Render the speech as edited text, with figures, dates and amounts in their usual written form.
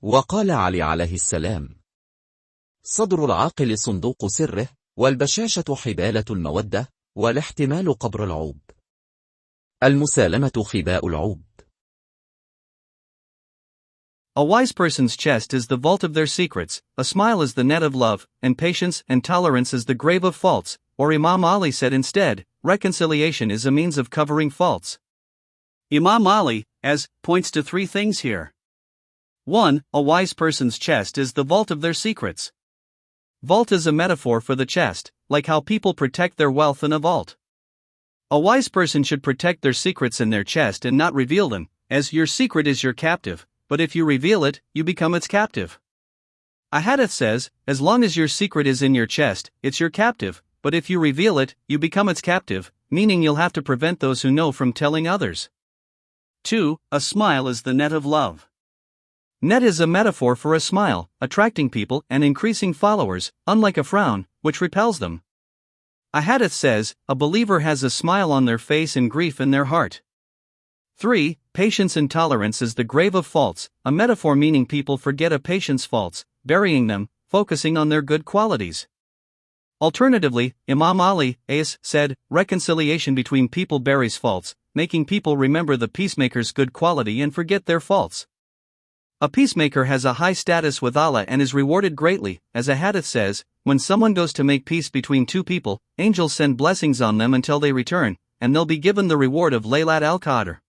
وقال علي عليه السلام: صدر العاقل صندوق سره، والبشاشة حبالة المودة، والاحتمال قبر العوب. المسالمة خباء العوب. A wise person's chest is the vault of their secrets, a smile is the net of love, and patience and tolerance is the grave of faults, or Imam Ali said instead, reconciliation is a means of covering faults. Imam Ali, points to three things here. 1. A wise person's chest is the vault of their secrets. Vault is a metaphor for the chest, like how people protect their wealth in a vault. A wise person should protect their secrets in their chest and not reveal them, as your secret is your captive, but if you reveal it, you become its captive. A hadith says, as long as your secret is in your chest, it's your captive, but if you reveal it, you become its captive, meaning you'll have to prevent those who know from telling others. 2. A smile is the net of love. Net is a metaphor for a smile, attracting people and increasing followers, unlike a frown, which repels them. A hadith says, a believer has a smile on their face and grief in their heart. 3. Patience and tolerance is the grave of faults, a metaphor meaning people forget a patient's faults, burying them, focusing on their good qualities. Alternatively, Imam Ali said, reconciliation between people buries faults, making people remember the peacemaker's good quality and forget their faults. A peacemaker has a high status with Allah and is rewarded greatly, as a hadith says, when someone goes to make peace between two people, angels send blessings on them until they return, and they'll be given the reward of Laylat al-Qadr.